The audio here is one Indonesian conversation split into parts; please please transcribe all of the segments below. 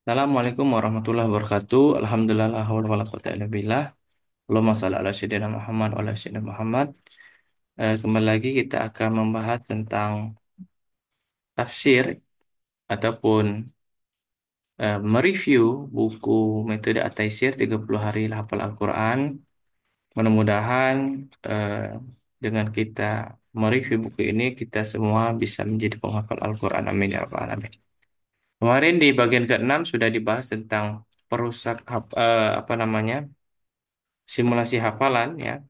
Assalamualaikum warahmatullahi wabarakatuh. Alhamdulillah, la haula wala quwata illa billah. Allahumma shalli ala sayyidina Muhammad wa ala sayyidina Muhammad. Kembali lagi kita akan membahas tentang tafsir ataupun mereview buku metode At-Taisir 30 hari hafal Al-Quran. Mudah-mudahan eh, dengan kita mereview buku ini kita semua bisa menjadi penghafal Al-Quran. Amin ya rabbal alamin. Kemarin di bagian ke-6 sudah dibahas tentang apa namanya? Simulasi hafalan ya.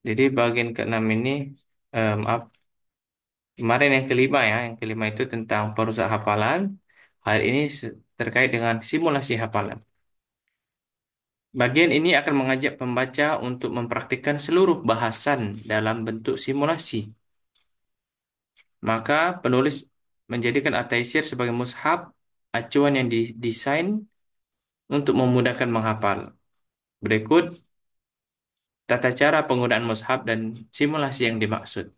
Jadi bagian ke-6 ini maaf, kemarin yang kelima ya, yang kelima itu tentang perusak hafalan. Hari ini terkait dengan simulasi hafalan. Bagian ini akan mengajak pembaca untuk mempraktikkan seluruh bahasan dalam bentuk simulasi. Maka penulis menjadikan At-Taisir sebagai mushaf acuan yang didesain untuk memudahkan menghafal. Berikut tata cara penggunaan mushaf dan simulasi yang dimaksud.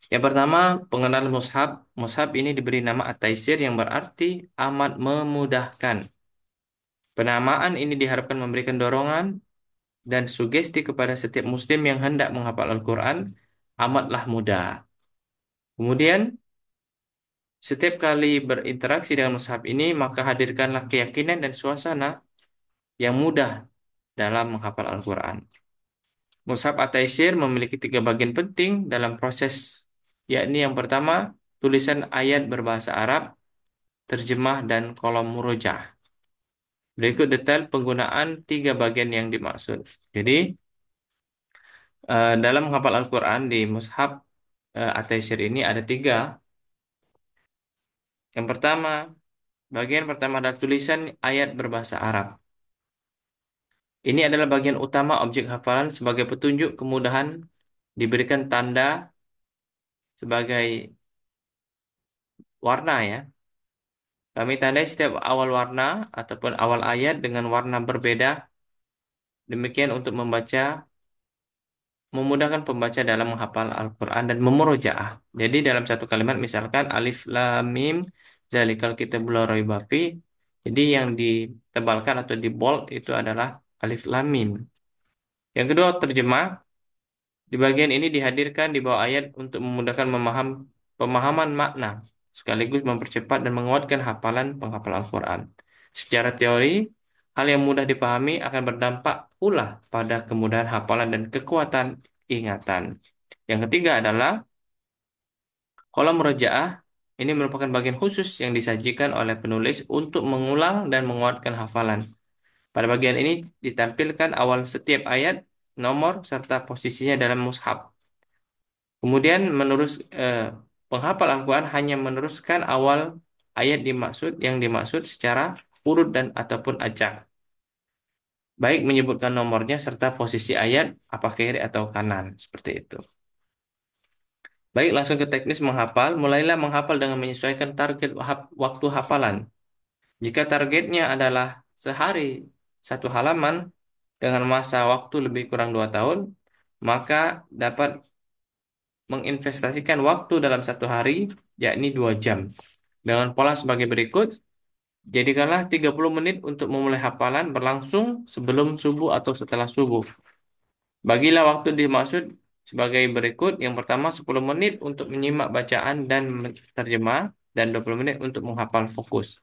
Yang pertama, pengenalan mushaf. Mushaf ini diberi nama At-Taisir yang berarti amat memudahkan. Penamaan ini diharapkan memberikan dorongan dan sugesti kepada setiap muslim yang hendak menghafal Al-Quran amatlah mudah. Kemudian, setiap kali berinteraksi dengan mushaf ini, maka hadirkanlah keyakinan dan suasana yang mudah dalam menghafal Al-Quran. Mushaf At-Taisir memiliki tiga bagian penting dalam proses, yakni yang pertama, tulisan ayat berbahasa Arab, terjemah, dan kolom murojaah. Berikut detail penggunaan tiga bagian yang dimaksud. Jadi, dalam menghafal Al-Quran di Mushaf At-Taisir ini ada tiga. Yang pertama, bagian pertama adalah tulisan ayat berbahasa Arab. Ini adalah bagian utama objek hafalan sebagai petunjuk kemudahan diberikan tanda sebagai warna ya. Kami tandai setiap awal warna ataupun awal ayat dengan warna berbeda. Demikian untuk memudahkan pembaca dalam menghafal Al-Quran dan memurojaah. Jadi dalam satu kalimat misalkan alif lam mim zalikal kitabul la raiba fi. Jadi yang ditebalkan atau di bold itu adalah alif lam mim. Yang kedua terjemah. Di bagian ini dihadirkan di bawah ayat untuk memudahkan pemahaman makna sekaligus mempercepat dan menguatkan hafalan penghafal Al-Quran. Secara teori, hal yang mudah dipahami akan berdampak pula pada kemudahan hafalan dan kekuatan ingatan. Yang ketiga adalah kolom murojaah. Ini merupakan bagian khusus yang disajikan oleh penulis untuk mengulang dan menguatkan hafalan. Pada bagian ini ditampilkan awal setiap ayat, nomor, serta posisinya dalam mushaf. Kemudian penghafal Al-Quran hanya meneruskan awal ayat yang dimaksud secara urut dan ataupun acak. Baik menyebutkan nomornya serta posisi ayat, apa kiri atau kanan, seperti itu. Baik, langsung ke teknis menghafal. Mulailah menghafal dengan menyesuaikan target waktu hafalan. Jika targetnya adalah sehari satu halaman dengan masa waktu lebih kurang 2 tahun, maka dapat menginvestasikan waktu dalam satu hari, yakni 2 jam. Dengan pola sebagai berikut, jadikanlah 30 menit untuk memulai hafalan berlangsung sebelum subuh atau setelah subuh. Bagilah waktu dimaksud sebagai berikut. Yang pertama 10 menit untuk menyimak bacaan dan terjemah, dan 20 menit untuk menghafal fokus.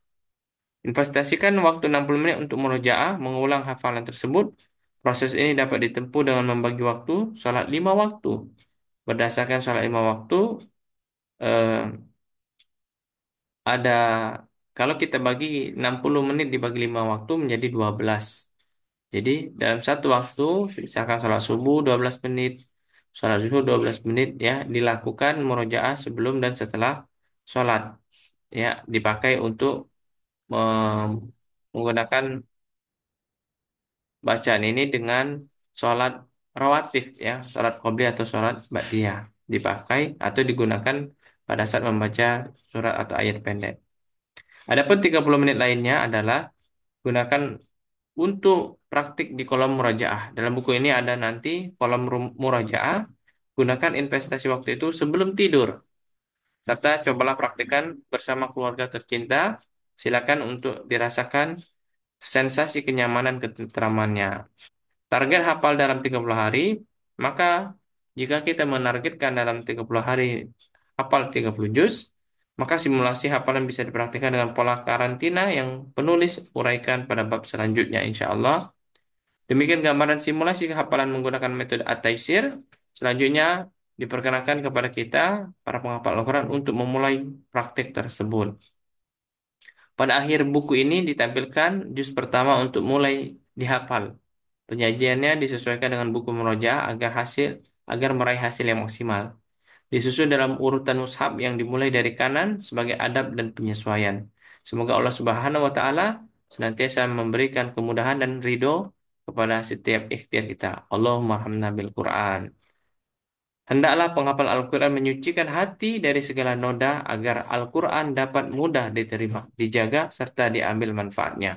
Investasikan waktu 60 menit untuk murojaah, mengulang hafalan tersebut. Proses ini dapat ditempuh dengan membagi waktu salat 5 waktu. Berdasarkan salat 5 waktu, eh, ada kalau kita bagi 60 menit dibagi 5 waktu menjadi 12. Jadi dalam satu waktu misalkan sholat subuh 12 menit, sholat zuhur 12 menit ya dilakukan murojaah sebelum dan setelah sholat ya dipakai untuk menggunakan bacaan ini dengan sholat rawatib ya, sholat qobliyah atau sholat ba'diyah dipakai atau digunakan pada saat membaca surat atau ayat pendek. Adapun 30 menit lainnya adalah gunakan untuk praktik di kolom murajaah. Dalam buku ini ada nanti kolom murajaah. Gunakan investasi waktu itu sebelum tidur. serta cobalah praktikkan bersama keluarga tercinta. Silakan untuk dirasakan sensasi kenyamanan ketentramannya. Target hafal dalam 30 hari, maka jika kita menargetkan dalam 30 hari hafal 30 juz, maka simulasi hafalan bisa dipraktikkan dengan pola karantina yang penulis uraikan pada bab selanjutnya insya Allah. Demikian gambaran simulasi hafalan menggunakan metode At-Taisir. Selanjutnya diperkenankan kepada kita, para penghafal Al-Quran, untuk memulai praktik tersebut. Pada akhir buku ini ditampilkan juz pertama untuk mulai dihafal. Penyajiannya disesuaikan dengan buku murojaah agar meraih hasil yang maksimal. Disusun dalam urutan mushaf yang dimulai dari kanan sebagai adab dan penyesuaian. Semoga Allah Subhanahu wa taala senantiasa memberikan kemudahan dan ridho kepada setiap ikhtiar kita. Allahumma hamna bil Quran. Hendaklah penghafal Al-Quran menyucikan hati dari segala noda agar Al-Quran dapat mudah diterima, dijaga, serta diambil manfaatnya.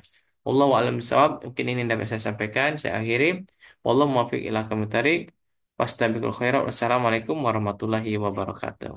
Wallahu a'lam bishawab. Mungkin ini yang dapat saya sampaikan. Saya akhiri. Wallahu muwaffiq ila aqwamit thoriq. Wastabiqul khairat. Wassalamualaikum warahmatullahi wabarakatuh.